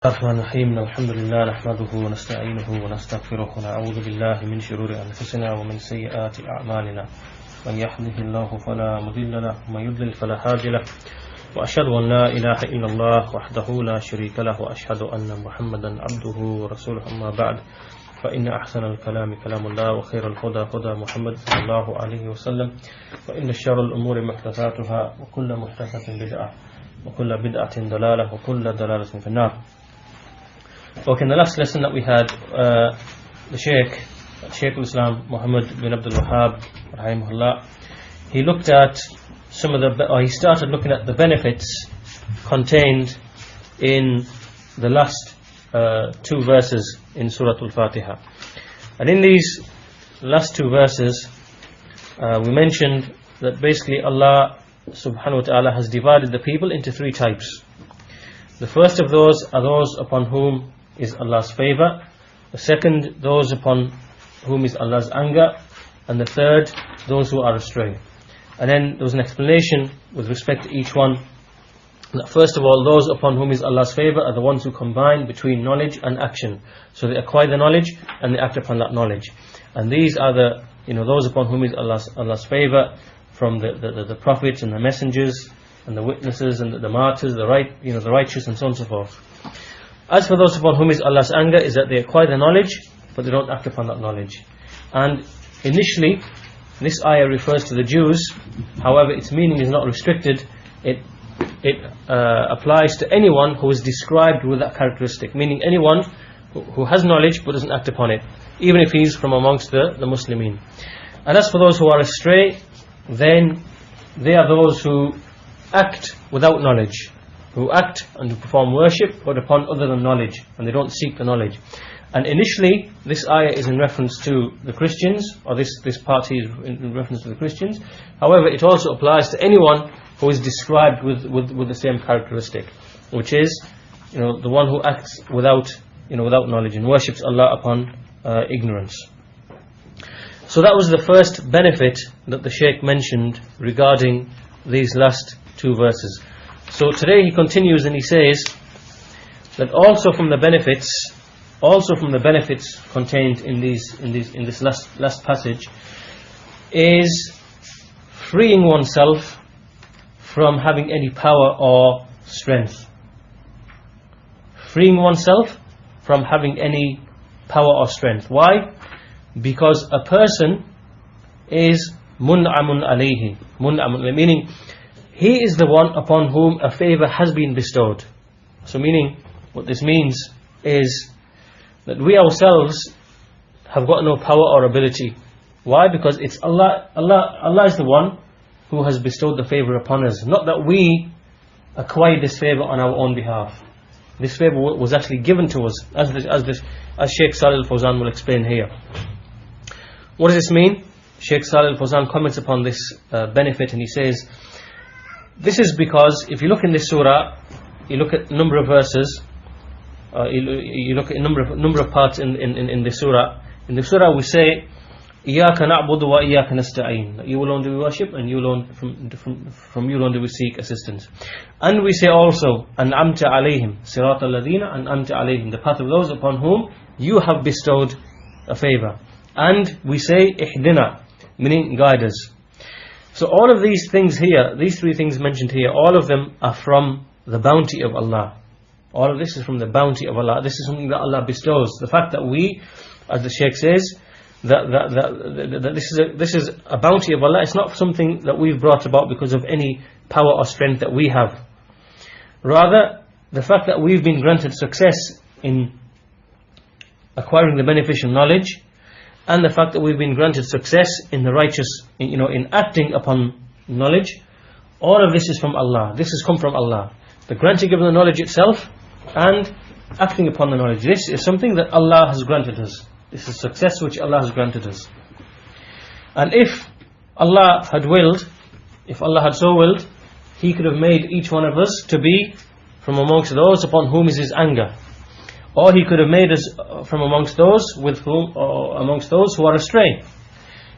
الرحمن الرحيم الحمد لله نحمده ونستعينه ونستغفره ونعوذ بالله من شرور أنفسنا ومن سيئات أعمالنا من يهده الله فلا مضل له ومن يضلل فلا هادي له وأشهد أن لا إله إلا الله وحده لا شريك له وأشهد أن محمدا عبده ورسوله أما بعد فإن أحسن الكلام كلام الله وخير الهدى هدى محمد صلى الله عليه وسلم وإن شر الأمور محدثاتها وكل محدثة بدعة وكل بدعة ضلالة وكل ضلالة في النار. Okay, in the last lesson that we had, the Shaikh Islam Muhammed Ibn Abdul Wahaab, rahimahullah, he looked at he started looking at the benefits contained in the last two verses in Surah Al-Fatiha. And in these last two verses, we mentioned that basically Allah subhanahu wa ta'ala has divided the people into three types. The first of those are those upon whom is Allah's favor, the second, those upon whom is Allah's anger, and the third, those who are astray. And then there was an explanation with respect to each one. That first of all, those upon whom is Allah's favor are the ones who combine between knowledge and action. So they acquire the knowledge and they act upon that knowledge. And these are those upon whom is Allah's favor, from the prophets and the messengers and the witnesses and the martyrs, the righteous, and so on and so forth. As for those upon whom is Allah's anger, is that they acquire the knowledge, but they don't act upon that knowledge. And initially, this ayah refers to the Jews. However, its meaning is not restricted. It applies to anyone who is described with that characteristic, meaning anyone who has knowledge but doesn't act upon it, even if he's from amongst the Muslimin. And as for those who are astray, then they are those who act without knowledge, who act and who perform worship but upon other than knowledge, and they don't seek the knowledge. And initially this ayah is in reference to the Christians, or this part is in reference to the Christians. However, it also applies to anyone who is described with the same characteristic, which is the one who acts without knowledge and worships Allah upon ignorance. So that was the first benefit that the Shaykh mentioned regarding these last two verses. So today he continues and he says that also from the benefits contained in this last passage is freeing oneself from having any power or strength. Freeing oneself from having any power or strength. Why? Because a person is mun'amun alayhi. Mun'amun, meaning he is the one upon whom a favor has been bestowed. So meaning, what this means is that we ourselves have got no power or ability. Why? Because it's Allah is the one who has bestowed the favor upon us. Not that we acquired this favor on our own behalf. This favor was actually given to us, as Shaikh Fawzaan will explain here. What does this mean? Shaikh Fawzaan comments upon this benefit, and he says, this is because if you look in this surah, you look at a number of verses, you look at a number of parts in this surah. In the surah we say, إِيَّاكَ نَعْبُدُ وَإِيَّاكَ نَسْتَعِينُ, you alone do we worship, and you alone from you alone do we seek assistance. And we say also, أَنْعَمْتَ عَلَيْهِمْ صِرَاطَ الَّذِينَ أَنْعَمْتَ عَلَيْهِمْ, the path of those upon whom you have bestowed a favor. And we say ihdina, meaning guide us. So all of these things here, these three things mentioned here, all of them are from the bounty of Allah. All of this is from the bounty of Allah. This is something that Allah bestows. The fact that we, as the Shaykh says, that this is a bounty of Allah. It's not something that we've brought about because of any power or strength that we have. Rather, the fact that we've been granted success in acquiring the beneficial knowledge, and the fact that we've been granted success in the righteous, in acting upon knowledge, all of this is from Allah. This has come from Allah. The granting of the knowledge itself and acting upon the knowledge. This is something that Allah has granted us. This is success which Allah has granted us. And if Allah had willed, if Allah had so willed, He could have made each one of us to be from amongst those upon whom is His anger. Or He could have made us from amongst those amongst those who are astray.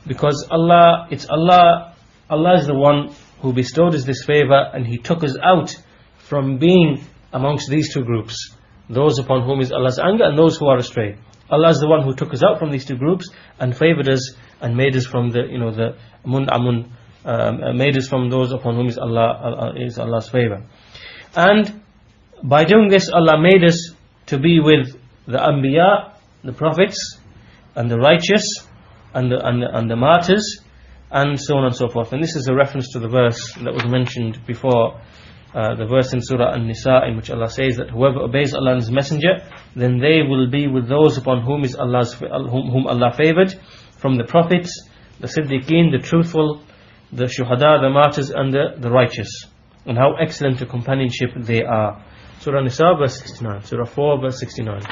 Because Allah is the one who bestowed us this favor, and He took us out from being amongst these two groups. those upon whom is Allah's anger and those who are astray. Allah is the one who took us out from these two groups and favored us and made us from the mun'amun, made us from those upon whom is Allah's favor. And by doing this, Allah made us to be with the anbiya, the prophets, and the righteous, and the martyrs, and so on and so forth. And this is a reference to the verse that was mentioned before, the verse in Surah An-Nisa, in which Allah says that whoever obeys Allah and His Messenger, then they will be with those upon whom whom Allah favored, from the prophets, the siddiqeen, the truthful, the shuhada, the martyrs, and the righteous. And how excellent a companionship they are. Surah An-Nisa verse 69, Surah 4 verse 69.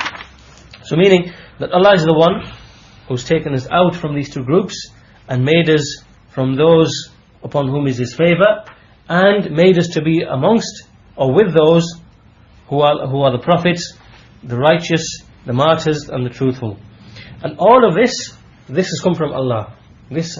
So meaning that Allah is the one who's taken us out from these two groups and made us from those upon whom is His favor, and made us to be amongst or with those who are the prophets, the righteous, the martyrs, and the truthful. And all of this has come from Allah. This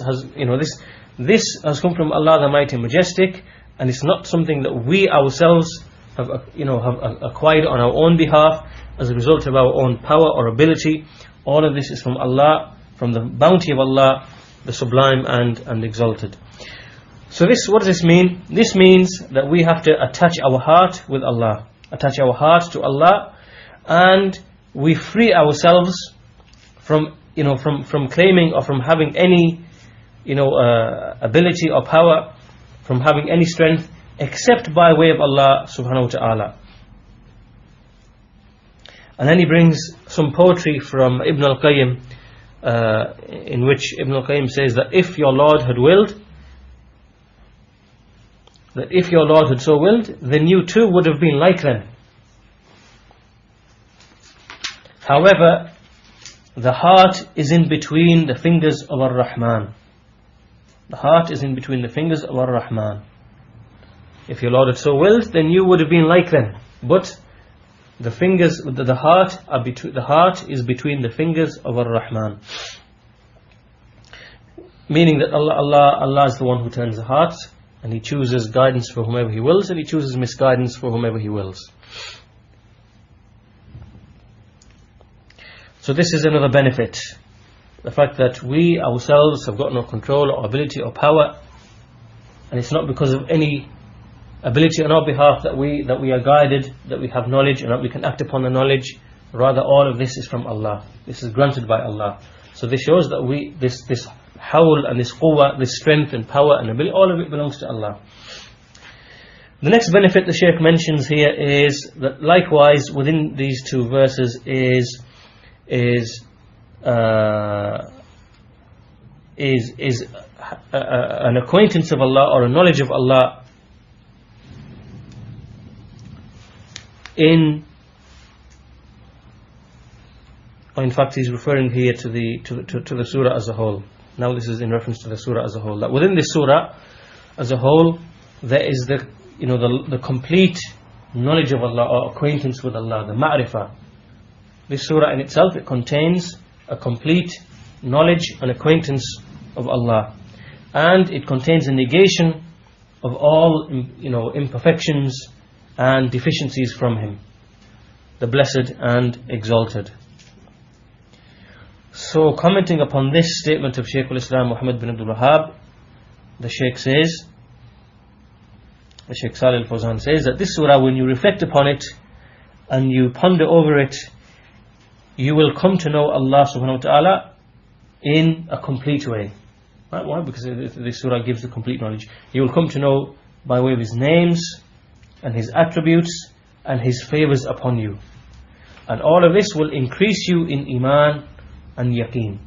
has come from Allah the Mighty and Majestic, and it's not something that we ourselves have acquired on our own behalf as a result of our own power or ability. All of this is from Allah, from the bounty of Allah, the sublime and exalted. So what does this mean? This means that we have to attach our heart with Allah, attach our heart to Allah, and we free ourselves from claiming or from having any ability or power, from having any strength, except by way of Allah subhanahu wa ta'ala. And then he brings some poetry from Ibn al-Qayyim, in which Ibn al-Qayyim says that if your Lord had so willed, then you too would have been like them. However, the heart is in between the fingers of Ar-Rahman. The heart is in between the fingers of Ar-Rahman. If your Lord had so willed, then you would have been like them. But the heart is between the fingers of Ar-Rahman. Meaning that Allah is the one who turns the hearts, and He chooses guidance for whomever He wills, and He chooses misguidance for whomever He wills. So this is another benefit. The fact that we ourselves have got no control or ability or power, and it's not because of any ability on our behalf that we are guided, that we have knowledge and that we can act upon the knowledge. Rather, all of this is from Allah. This is granted by Allah. So this shows that this hawl and this quwwah, this strength and power and ability, all of it belongs to Allah. The next benefit the Shaykh mentions here is that likewise within these two verses is an acquaintance of Allah or a knowledge of Allah in fact he's referring here to the surah as a whole. Now this is in reference to the surah as a whole. That within this surah as a whole there is the complete knowledge of Allah or acquaintance with Allah, the ma'rifah. This surah in itself, it contains a complete knowledge and acquaintance of Allah, and it contains a negation of all imperfections and deficiencies from Him, the Blessed and Exalted. So commenting upon this statement of Shaykh al-Islam Muhammed Ibn Abdul Wahaab, the Shaykh says, the Shaykh Salih al-Fawzaan says that this surah, when you reflect upon it and you ponder over it, you will come to know Allah subhanahu wa ta'ala in a complete way. Right? Why? Because this surah gives the complete knowledge. You will come to know by way of His names and His attributes and His favors upon you. And all of this will increase you in iman and yaqeen.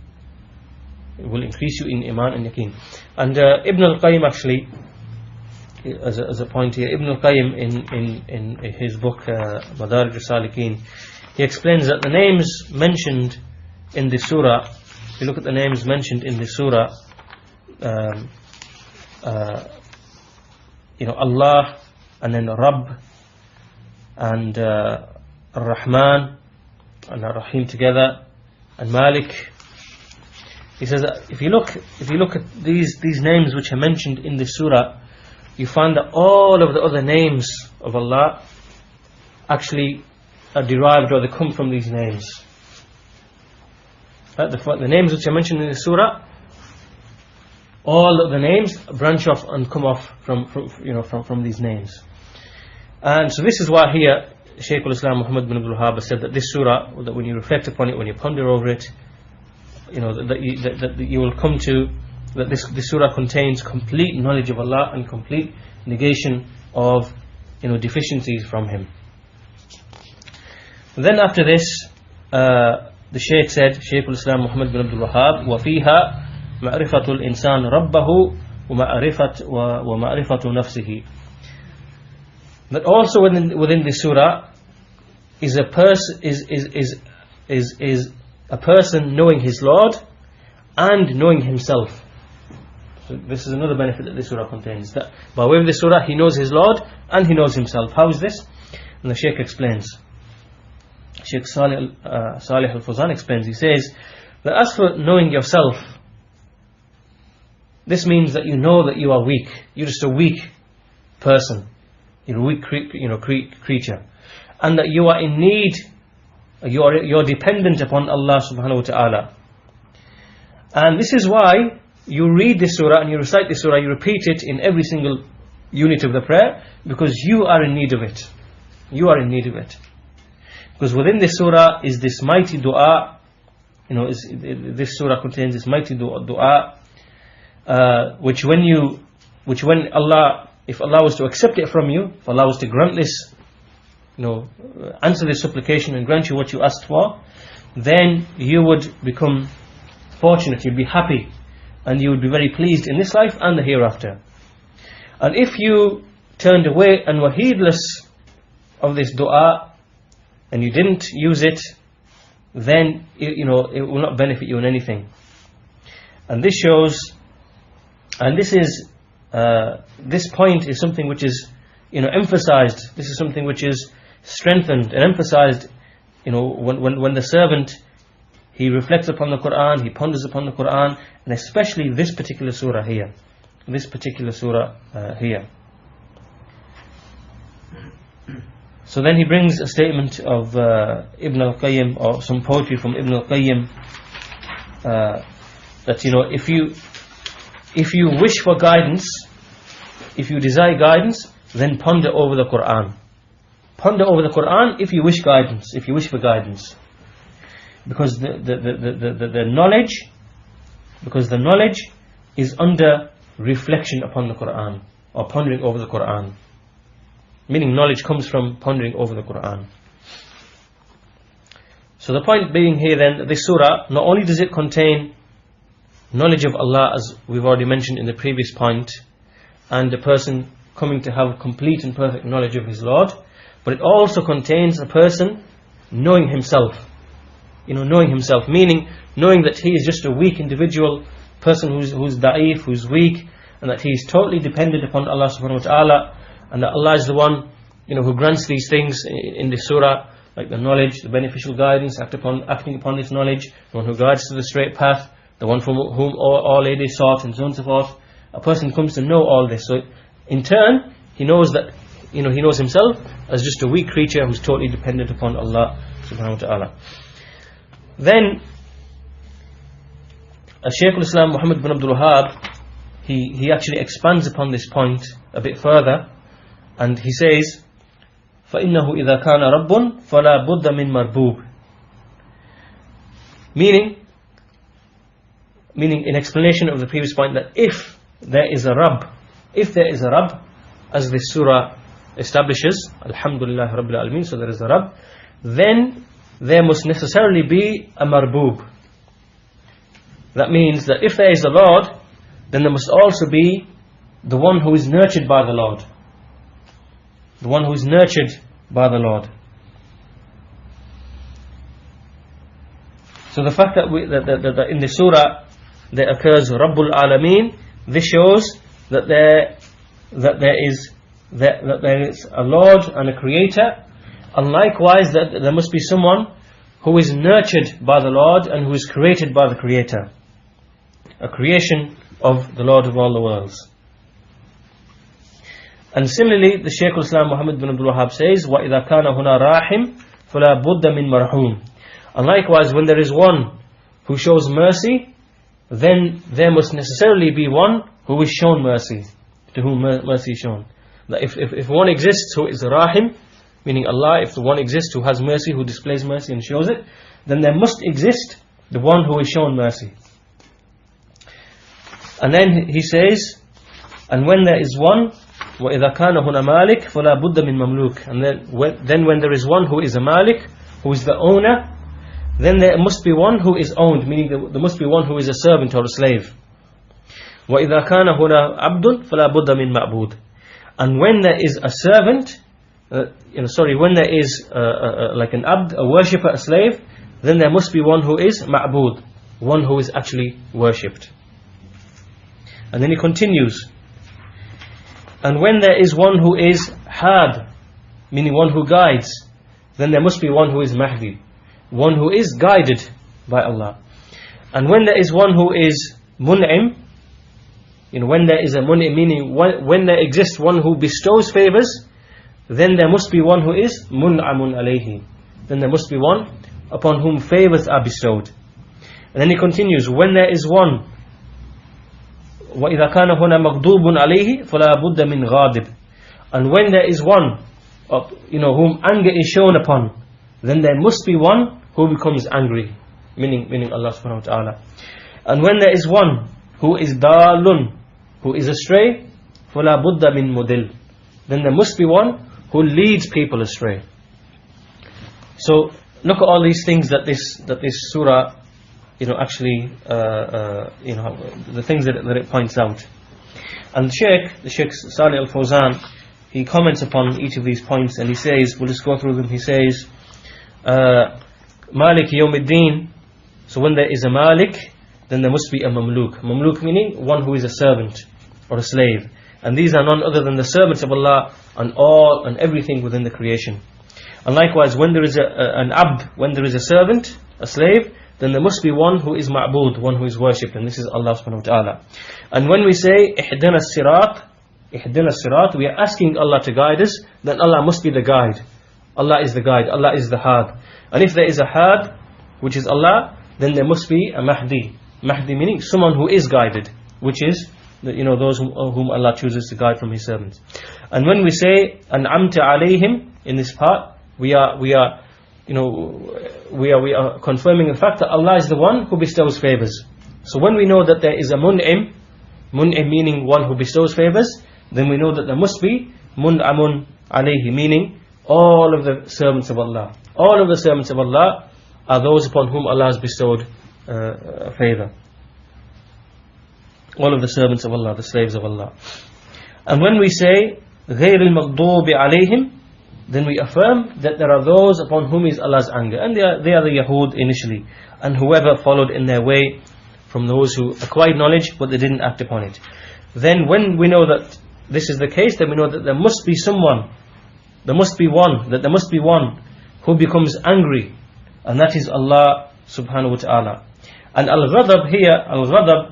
It will increase you in iman and yaqeen. And Ibn al-Qayyim actually, as a point here, Ibn al-Qayyim in his book Madarij al-Salikin, he explains that the names mentioned in this surah, if you look at the names mentioned in this surah, Allah, and then Rabb, and Ar-Rahman, and Ar-Rahim together, and Malik. He says that if you look at these names which are mentioned in this surah, you find that all of the other names of Allah actually are derived, or they come from these names. The names which are mentioned in the surah, all of the names branch off and come off from these names. And so this is why here Shaykh al-Islam Muhammed Ibn Abdul Wahaab said that this surah, that when you reflect upon it, when you ponder over it, that you will come to that this surah contains complete knowledge of Allah and complete negation of deficiencies from Him. Then after this, the Shaykh said, Shaykh al-Islam Muhammad Ibn Abdul Wahaab, وَفِيهَا مَعْرِفَةُ الْإِنسَانِ رَبَّهُ وَمَعْرِفَةُ نَفْسِهِ. That also within this surah is a person knowing his Lord and knowing himself. So this is another benefit that this surah contains, that by way of this surah he knows his Lord and he knows himself. How is this? And the Shaykh explains. Shaikh Salih al-Fawzaan explains. He says that as for knowing yourself, this means that you know that you are weak. You're just a weak person. You're a weak creature, and that you are in need. You're dependent upon Allah subhanahu wa ta'ala. And this is why you read this surah and you recite this surah, you repeat it in every single unit of the prayer, because you are in need of it. You are in need of it. Because within this surah is this mighty dua, this surah contains this mighty dua, which when Allah, if Allah was to accept it from you, if Allah was to grant this, answer this supplication and grant you what you asked for, then you would become fortunate, you'd be happy, and you would be very pleased in this life and the hereafter. And if you turned away and were heedless of this dua, and you didn't use it, then it will not benefit you in anything. And this shows, and this point is something which is emphasized. This is something which is strengthened and emphasized. When the servant, he reflects upon the Quran, he ponders upon the Quran, and especially this particular surah here. So then he brings a statement of Ibn al-Qayyim, or some poetry from Ibn al-Qayyim, that if you wish for guidance, if you desire guidance, then ponder over the Quran. Ponder over the Quran if you wish guidance, if you wish for guidance. Because the knowledge is under reflection upon the Quran, or pondering over the Quran. Meaning knowledge comes from pondering over the Quran. So the point being here then, that this surah, not only does it contain knowledge of Allah, as we've already mentioned in the previous point, and a person coming to have complete and perfect knowledge of his Lord, but it also contains a person knowing himself. Knowing himself, meaning knowing that he is just a weak individual, person who's da'if, who's weak, and that he is totally dependent upon Allah subhanahu wa ta'ala, and that Allah is the one who grants these things in this surah, like the knowledge, the beneficial guidance, acting upon this knowledge, the one who guides to the straight path, the one from whom all aid is sought, and so on and so forth. A person comes to know all this, so in turn he knows that he knows himself as just a weak creature who's totally dependent upon Allah subhanahu wa ta'ala. Then Shaykh al-Islam Muhammad Ibn Abdul Wahaab, he actually expands upon this point a bit further, and he says, فَإِنَّهُ إِذَا كَانَ رَبٌّ فَلَا بُدَّ مِن مَرْبُوبٍ. Meaning in explanation of the previous point, that if there is a Rabb, as this surah establishes, Alhamdulillah Rabbil Alameen, so there is a Rabb, then there must necessarily be a marboob. That means that if there is a Lord, then there must also be the one who is nurtured by the Lord. The one who is nurtured by the Lord. So the fact that in the surah there occurs Rabbul Alameen, this shows that there is a Lord and a Creator, and likewise that there must be someone who is nurtured by the Lord and who is created by the Creator, a creation of the Lord of all the worlds. And similarly, the Shaykh al-Islam Muhammad Ibn Abdul Wahaab says, وَإِذَا كَانَ هُنَا رَاحِمْ فَلَا بُدَّ مِن مَرْحُومٍ. And likewise, when there is one who shows mercy, then there must necessarily be one who is shown mercy, to whom mercy is shown. That if one exists who is Rahim, meaning Allah, if the one exists who has mercy, who displays mercy and shows it, then there must exist the one who is shown mercy. And then he says, and when there is one, وَإِذَا كَانَ هُنَا مَالِكٌ فَلَا بُدَّ مِن مَمْلُوكٍ. And then when there is one who is a Malik, who is the owner, then there must be one who is owned, meaning there must be one who is a servant or a slave. وَإِذَا كَانَ هُنَا عَبْدٌ فَلَا بُدَّ مِن مَعْبُودٍ. And when there is a servant, when there is like an abd, a worshipper, a slave, then there must be one who is ma'bud, one who is actually worshipped. And then he continues, and when there is one who is had, meaning one who guides, then there must be one who is mahdi, one who is guided by Allah. And when there is one who is mun'im, when there is a mun'im, meaning when there exists one who bestows favors, then there must be one who is mun'amun alayhi, then there must be one upon whom favors are bestowed. And then he continues, when there is one, وَإِذَا كَانَ هُنَا مَغْضُوبٌ عَلَيْهِ فَلَا بُدَّ مِنْ غَاضِبٍ. And when there is one whom anger is shown upon, then there must be one who becomes angry, meaning Allah subhanahu wa ta'ala. And when there is one who is dalun, who is astray, فَلَا بُدَّ مِنْ مُدِلٍ. Then there must be one who leads people astray. So look at all these things that this surah actually the things that it points out. And the Shaikh Salih al-Fawzaan, he comments upon each of these points, and he says, we'll just go through them. He says, Malik Yawmiddin. So when there is a Malik, then there must be a Mamluk. Mamluk meaning one who is a servant or a slave. And these are none other than the servants of Allah and everything within the creation. And likewise, when there is an abd, when there is a servant, a slave, then there must be one who is ma'bud, one who is worshipped, and this is Allah subhanahu wa ta'ala. And when we say ihdina as-sirat, we are asking Allah to guide us, then Allah must be the guide. Allah is the guide, Allah is the had. And if there is a had, which is Allah, then there must be a mahdi. Mahdi meaning someone who is guided, which is those whom Allah chooses to guide from His servants. And when we say an'amta alayhim in this part, we are confirming the fact that Allah is the one who bestows favors. So when we know that there is a mun'im meaning one who bestows favors, then we know that there must be mun'amun alayhi, meaning all of the servants of Allah. All of the servants of Allah are those upon whom Allah has bestowed favor. All of the servants of Allah, the slaves of Allah. And when we say غَيْرِ الْمَغْضُوبِ عَلَيْهِمْ, then we affirm that there are those upon whom is Allah's anger, and they are the Yahud initially, and whoever followed in their way from those who acquired knowledge but they didn't act upon it. Then when we know that this is the case, then we know that there must be one who becomes angry, and that is Allah subhanahu wa ta'ala. And al-ghadab here, al-ghadab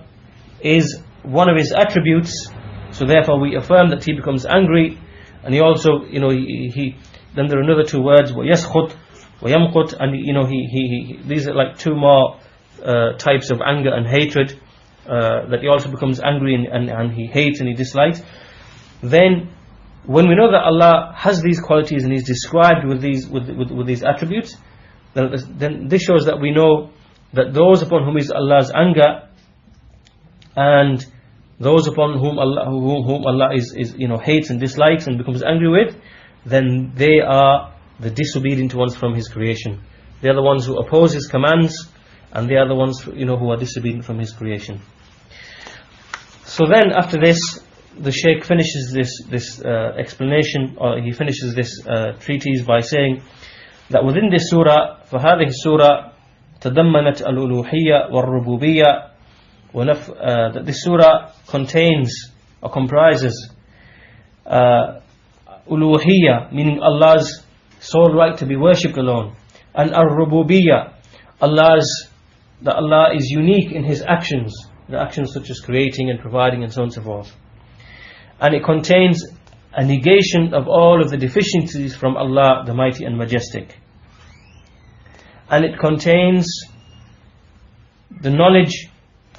is one of His attributes, so therefore we affirm that He becomes angry. And He also, then there are another two words, وَيَسْخُطْ وَيَمْقُطْ, and these are like two more types of anger and hatred, that He also becomes angry and He hates and He dislikes. Then when we know that Allah has these qualities and He's described with these attributes, then this shows that we know that those upon whom is Allah's anger and those upon whom Allah hates and dislikes and becomes angry with, then they are the disobedient ones from His creation. They are the ones who oppose His commands, and they are the ones who are disobedient from His creation. So then after this, the Shaykh finishes this explanation, or he finishes this treatise by saying that within this surah, فَهَذِهِ السُّورَةِ تَضَمَّنَتْ الْأُلُوحِيَّةِ وَالرُّبُوبِيَّةِ, that this surah contains or comprises uluhiyya, meaning Allah's sole right to be worshipped alone, and ar-rububiyyah, that Allah is unique in His actions, the actions such as creating and providing and so on and so forth. And it contains a negation of all of the deficiencies from Allah the Mighty and Majestic. and it contains the knowledge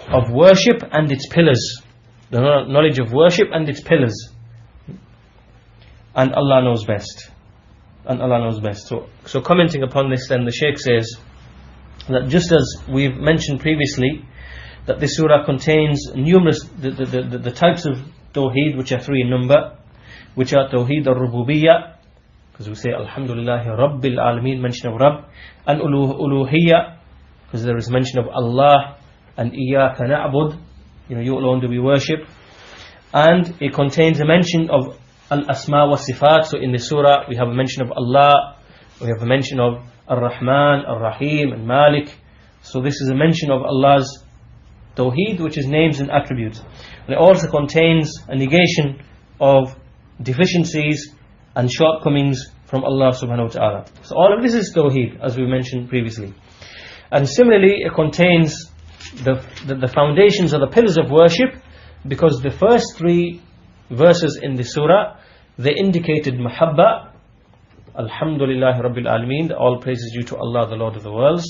of worship and its pillars. The knowledge of worship and its pillars. And Allah knows best. And Allah knows best. So commenting upon this, then the Shaykh says that just as we've mentioned previously, that this surah contains numerous the types of Tawheed, which are 3 in number, which are Tawheed al-Rububiyyah, because we say Alhamdulillahi Rabbil Alameen, mention of Rabb, and Uluhiyyah, because there is mention of Allah, and Iyyaka Na'bud, you alone do we worship. And it contains a mention of Al-Asma wa Sifat. So in the surah we have a mention of Allah, we have a mention of Ar-Rahman, Ar-Rahim, and Malik. So this is a mention of Allah's Tawheed, which is names and attributes. And it also contains a negation of deficiencies and shortcomings from Allah subhanahu wa ta'ala. So all of this is Tawheed, as we mentioned previously. And similarly, it contains the foundations or the pillars of worship, because the first 3 verses in the surah, they indicated Mahabba, Alhamdulillahi Rabbil Alameen, all praise is due to Allah, the Lord of the worlds.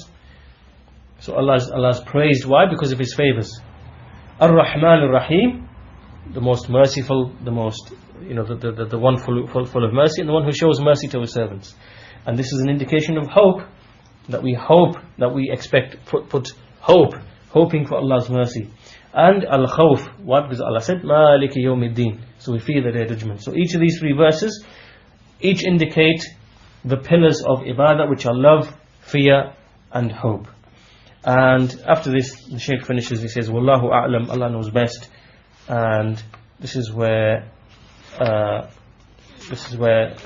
So Allah is praised. Why? Because of His favors. Ar-Rahman Ar-Rahim, the most merciful, the most, the one full of mercy, and the one who shows mercy to His servants. And this is an indication of hope, that we expect, put hope, hoping for Allah's mercy. And Al-Khawf, what? Because Allah said, Maliki Yawmiddin, so we fear the day of judgment. So each of these 3 verses, each indicate the pillars of ibadah, which are love, fear, and hope. And after this, the Shaykh finishes, he says, Wallahu A'lam, Allah knows best. And this is where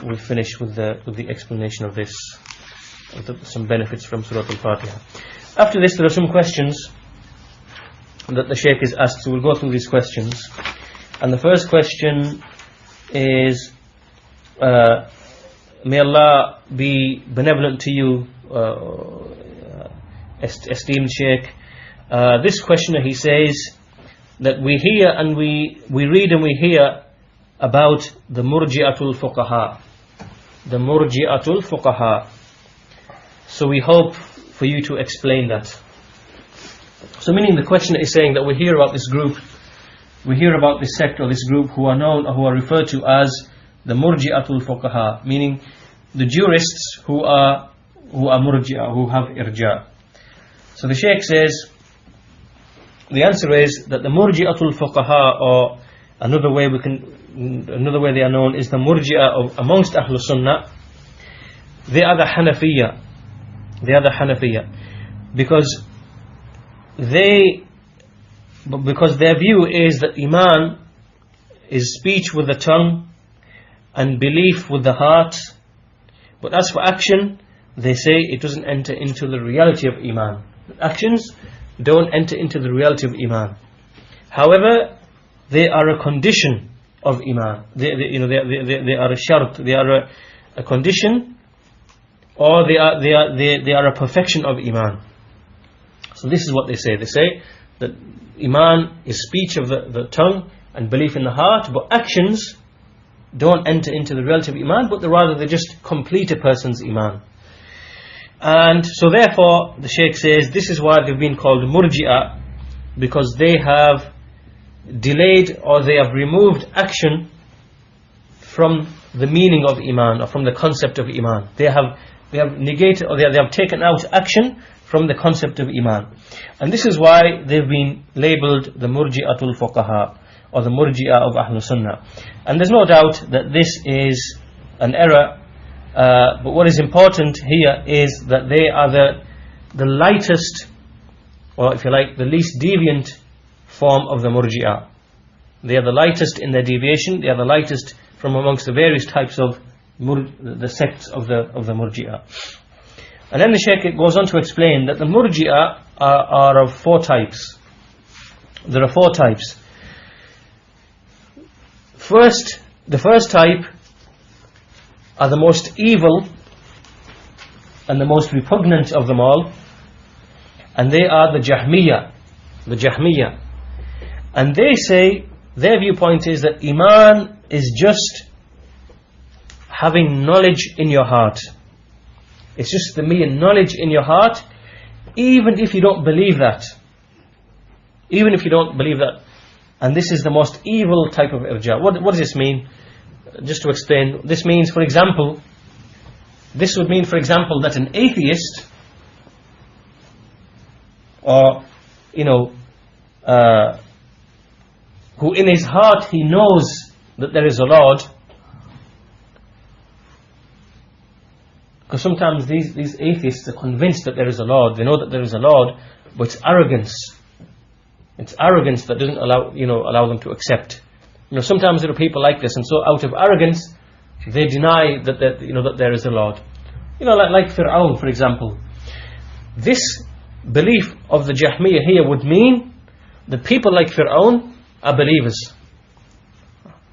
we finish with the explanation of this, some benefits from Surah Al-Fatiha. After this, there are some questions that the Shaykh is asked, so we'll go through these questions. And the first question is, may Allah be benevolent to you, esteemed Shaykh. This questioner, he says that we hear and we read and we hear about the Murji'atul Fuqaha. The Murji'atul Fuqaha. So we hope for you to explain that. So meaning the questioner is saying that we hear about this group, we hear about this sect or this group who are known or who are referred to as the Murji'atul Fuqaha, meaning the jurists who are Murji'a, who have Irja. So the Shaykh says, the answer is that the Murji'atul Fuqaha, or another way they are known is the Murji'a amongst Ahlul Sunnah. They are the Hanafiya. They are the Hanafiya because their view is that Iman is speech with the tongue and belief with the heart, but as for action, they say it doesn't enter into the reality of Iman. Actions don't enter into the reality of Iman. However, they are a condition of Iman. They are a shart. They are a condition, or they are a perfection of Iman. So this is what they say. They say that Iman is speech of the tongue and belief in the heart, but actions don't enter into the reality of Iman, but rather they just complete a person's Iman. And so therefore the Shaykh says this is why they've been called Murji'a, because they have delayed or they have removed action from the meaning of Iman, or from the concept of Iman. They have negated, or they have taken out action from the concept of Iman. And this is why they've been labelled the Murji'atul Fuqaha, or the Murji'a of Ahlul Sunnah. And there's no doubt that this is an error, but what is important here is that they are the lightest, or if you like, the least deviant form of the Murji'a. They are the lightest in their deviation. They are the lightest from amongst the various types of the sects of the Murji'a. And then the Shaykh goes on to explain that the Murji'a are of 4 types. There are 4 types. The first type are the most evil and the most repugnant of them all, and they are the Jahmiyyah. And they say, their viewpoint is that Iman is just having knowledge in your heart. It's just the mere knowledge in your heart, even if you don't believe that. Even if you don't believe that. And this is the most evil type of irja. What does this mean? Just to explain, this would mean, for example, that an atheist, or, who in his heart he knows that there is a Lord, because sometimes these atheists are convinced that there is a Lord, they know that there is a Lord, but it's arrogance. It's arrogance that doesn't allow them to accept. Sometimes there are people like this, and so out of arrogance, they deny that there is a Lord. Like Fir'aun, for example. This belief of the Jahmiyyah here would mean that people like Fir'aun are believers,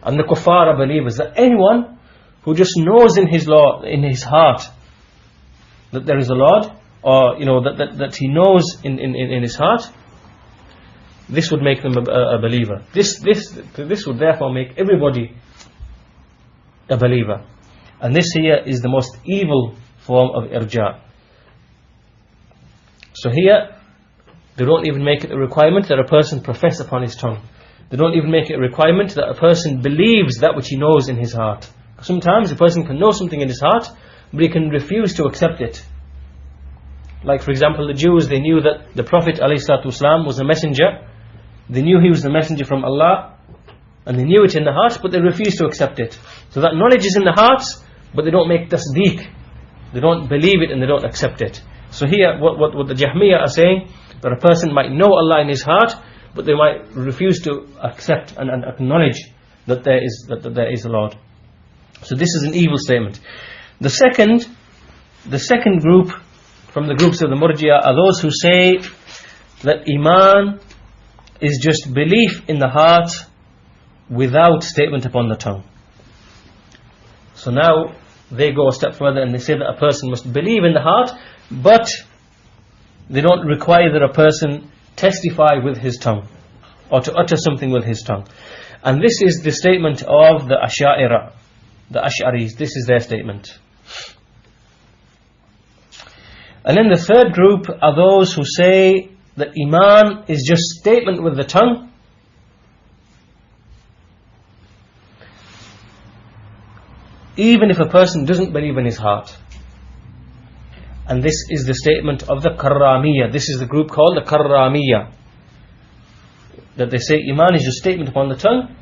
and the kuffar are believers. That anyone who just knows in his heart that there is a Lord, or that he knows in his heart, this would make them a believer. This would therefore make everybody a believer. And this here is the most evil form of irja. So here, they don't even make it a requirement that a person profess upon his tongue. They don't even make it a requirement that a person believes that which he knows in his heart. Sometimes a person can know something in his heart, but he can refuse to accept it. Like, for example, the Jews, they knew that the Prophet ﷺ was a messenger. They knew he was the messenger from Allah, and they knew it in the heart, but they refused to accept it. So that knowledge is in the hearts, but they don't make tasdeeq. They don't believe it and they don't accept it. So here, what the Jahmiyyah are saying, that a person might know Allah in his heart, but they might refuse to accept and acknowledge that there is a Lord. So this is an evil statement. The second group from the groups of the Murji'ah are those who say that Iman is just belief in the heart without statement upon the tongue. So now they go a step further and they say that a person must believe in the heart, but they don't require that a person testify with his tongue or to utter something with his tongue. And this is the statement of the Ash'ari, the Ash'aris. This is their statement. And then the third group are those who say that Iman is just statement with the tongue, even if a person doesn't believe in his heart. And this is the statement of the Karramiyah. This is the group called the Karramiyah, that they say Iman is just statement upon the tongue,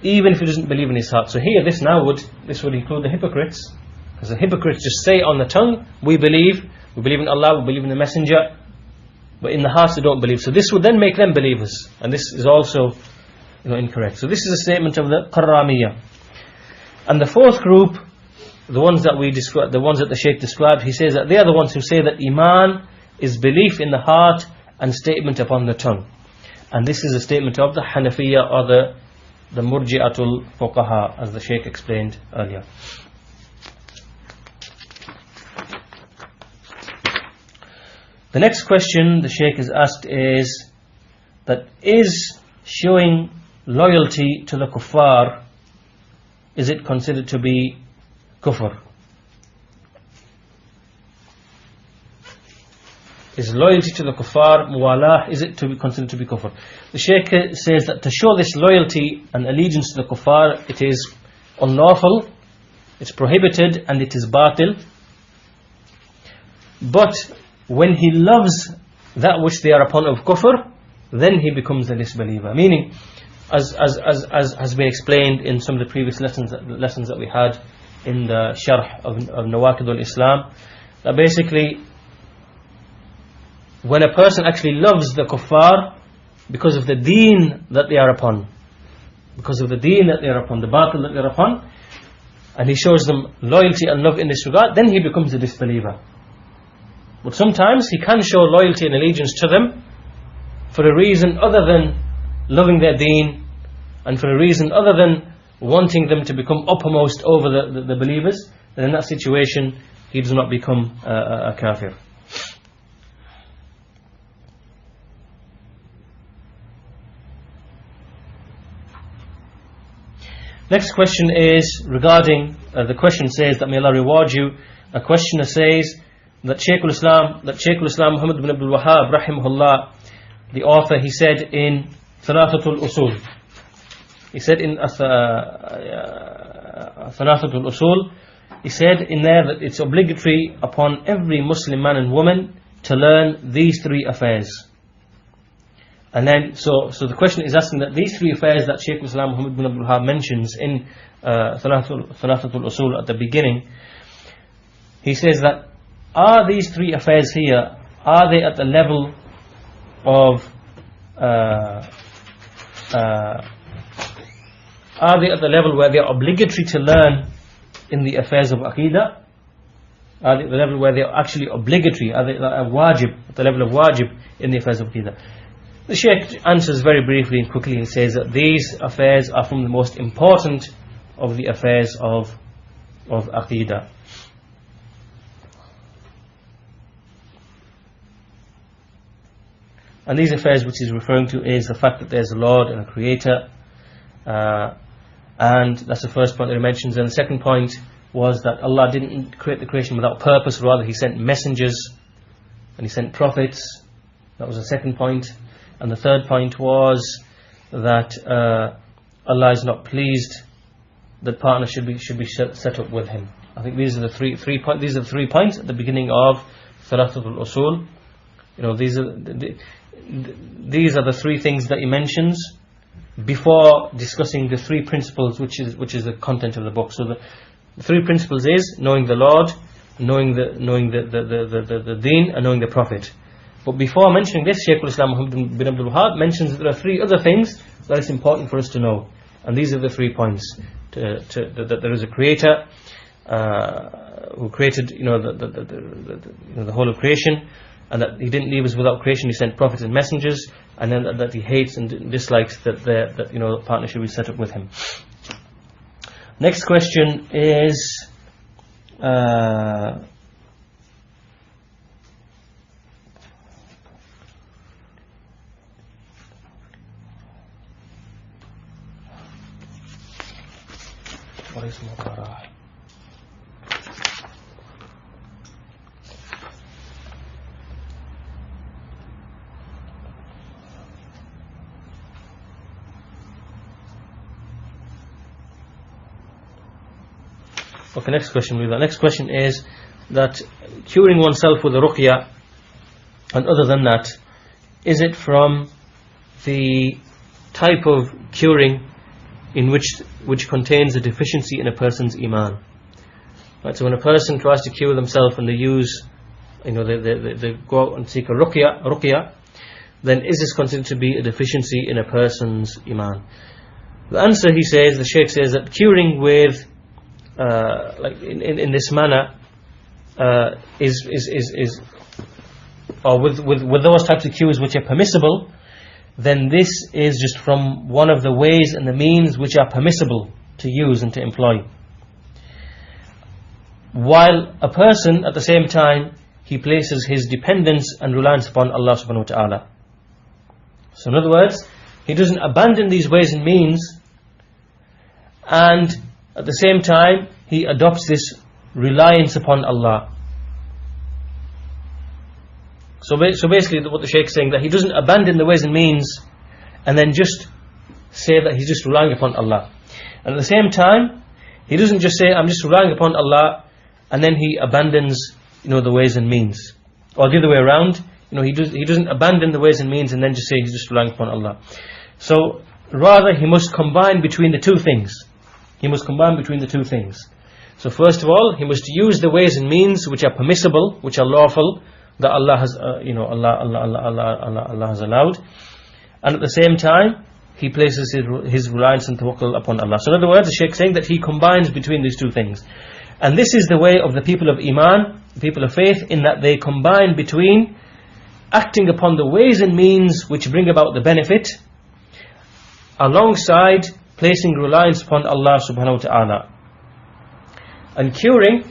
even if he doesn't believe in his heart. So here, this would include the hypocrites, because the hypocrites just say on the tongue, we believe in Allah, we believe in the Messenger, but in the hearts they don't believe. So this would then make them believers, and this is also incorrect. So this is a statement of the Karramiyah. And the fourth group, the ones that the Shaykh described, he says that they are the ones who say that Iman is belief in the heart and statement upon the tongue. And this is a statement of the Hanafiya, or the Murji'atul Fuqaha, as the Shaykh explained earlier. The next question the Shaykh has asked is that is showing loyalty to the kuffar, is it considered to be kufr? Is loyalty to the kuffar, muwalah, is it to be considered to be kufr? The Shaykh says that to show this loyalty and allegiance to the kuffar, it is unlawful, it's prohibited, and it is batil. But when he loves that which they are upon of kufr, then he becomes a disbeliever. Meaning, as we explained in some of the previous lessons that we had in the sharh of Nawaqid al-Islam, that basically when a person actually loves the kuffar because of the deen that they are upon, the batil that they are upon, and he shows them loyalty and love in this regard, then he becomes a disbeliever. But sometimes he can show loyalty and allegiance to them for a reason other than loving their deen, and for a reason other than wanting them to become uppermost over the believers. Then in that situation he does not become a kafir. Next question is regarding, the question says that may Allah reward you. A questioner says, that Shaykh al-Islam Muhammed Ibn Abdul Wahaab rahimahullah, the author, he said in Thalathatul Usul, he said in Thalathatul Usul, he said in there that it's obligatory upon every Muslim man and woman to learn these three affairs. And then, so the question is asking that these three affairs that Shaykh al-Islam Muhammad Ibn Abdul Wahaab mentions in Thalathatul Usul at the beginning, he says that, are these three affairs here, are they at the level of are they at the level where they are obligatory to learn in the affairs of Aqidah? Are they at the level where they are actually obligatory? Are they wajib, at the level of wajib in the affairs of Aqidah? The Shaykh answers very briefly and quickly and says that these affairs are from the most important of the affairs of Aqidah. And these affairs which he's referring to is the fact that there's a Lord and a Creator, and that's the first point that he mentions. And the second point was that Allah didn't create the creation without purpose, rather He sent messengers and He sent prophets. That was the second point. And the third point was that Allah is not pleased that partners should be set up with Him. I think these are the three points. These are the 3 points at the beginning of Thalathatul Usul. You know, these are the 3 things that he mentions before discussing the 3 principles, which is the content of the book. So the 3 principles is knowing the Lord, knowing the Deen, and knowing the Prophet. But before mentioning this, Shaykh al-Islam Muhammad Ibn Abdul Wahaab mentions that there are 3 other things that is important for us to know, and these are the 3 points: that there is a Creator who created, the whole of creation, and that He didn't leave us without creation. He sent prophets and messengers, and then that He hates and dislikes that partner should be set up with Him. Next question is what is Muqarrah? Okay, next question. The next question is that curing oneself with a ruqya, and other than that, is it from the type of curing in which contains a deficiency in a person's iman? Right, so when a person tries to cure themselves and they use, they go out and seek a ruqya, then is this considered to be a deficiency in a person's iman? The answer, the Shaykh says that curing with in this manner is or with those types of cures which are permissible, then this is just from one of the ways and the means which are permissible to use and to employ, while a person at the same time he places his dependence and reliance upon Allah subhanahu wa ta'ala. So in other words, he doesn't abandon these ways and means, and at the same time he adopts this reliance upon Allah. So basically what the Shaykh is saying, that he doesn't abandon the ways and means and then just say that he's just relying upon Allah, and at the same time he doesn't just say I'm just relying upon Allah and then he abandons the ways and means, or the other way around. He doesn't abandon the ways and means and then just say he's just relying upon Allah. So rather he must combine between the 2 things. So first of all, he must use the ways and means which are permissible, which are lawful, that Allah has Allah has allowed, and at the same time he places his reliance and tawakkul upon Allah. So in other words, the Shaykh is saying that he combines between these 2 things, and this is the way of the people of Iman, the people of faith, in that they combine between acting upon the ways and means which bring about the benefit, alongside placing reliance upon Allah subhanahu wa ta'ala. And curing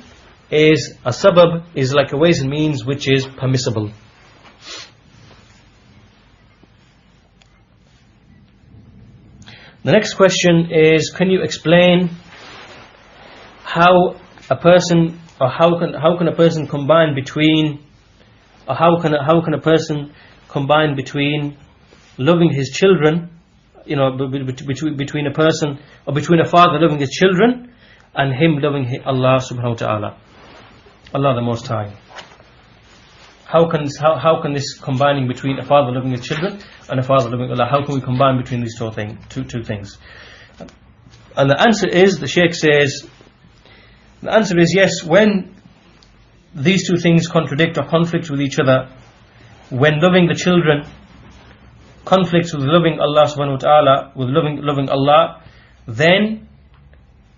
is a sabab, is like a ways and means which is permissible. The next question is, can you explain how a person or how can a person combine between, or how can a person combine between loving his children, between a person, or between a father loving his children and him loving Allah subhanahu wa ta'ala, Allah the Most High? How can this combining between a father loving his children and a father loving Allah, how can we combine between these two things? And the answer is, the Shaykh says, the answer is yes, when these two things contradict or conflict with each other, when loving the children conflicts with loving Allah subhanahu wa ta'ala, with loving Allah, then,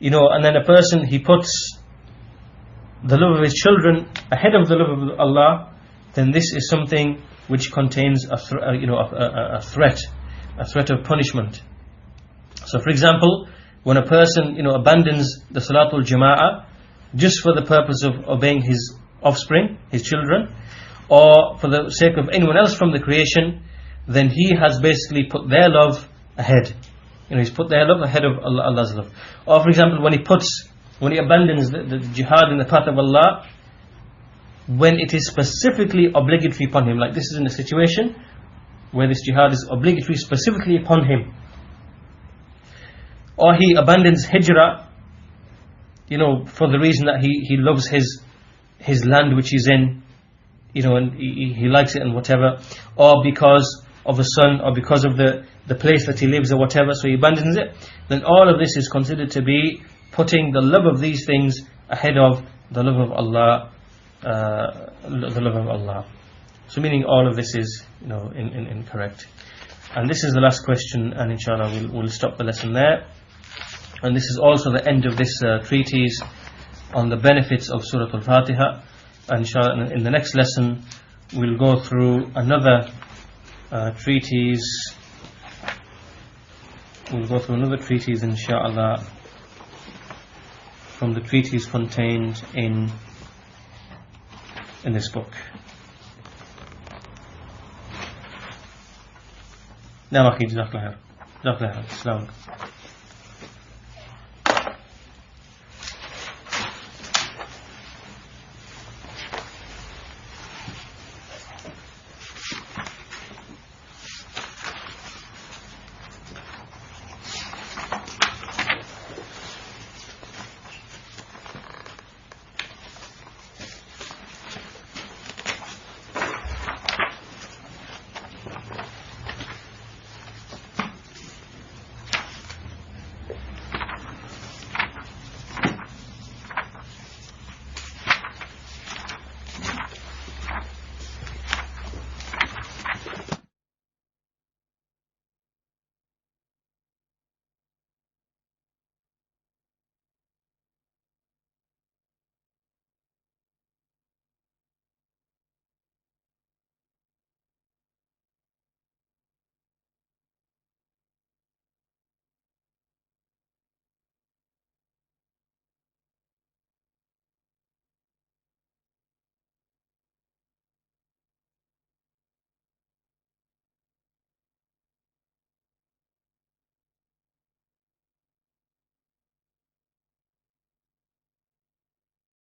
and then a person, he puts the love of his children ahead of the love of Allah, then this is something which contains a threat of punishment. So for example, when a person abandons the Salatul Jama'ah just for the purpose of obeying his offspring, his children, or for the sake of anyone else from the creation, then he has basically put their love ahead. He's put their love ahead of Allah's love. Or for example, when he abandons the jihad in the path of Allah, when it is specifically obligatory upon him, like this is in a situation where this jihad is obligatory specifically upon him. Or he abandons hijrah, for the reason that he loves his land which he's in, and he likes it and whatever, or because of a son, or because of the place that he lives or whatever, so he abandons it, then all of this is considered to be putting the love of these things ahead of the love of Allah, So meaning all of this is incorrect. And this is the last question, and inshallah we'll stop the lesson there. And this is also the end of this treatise on the benefits of Surah Al-Fatiha. And inshallah in the next lesson we'll go through another treatise. We'll go through another treatise inshallah from the treatise contained in this book. Now, Jazakallah khair. Jazakallah khair. Assalamu alaikum.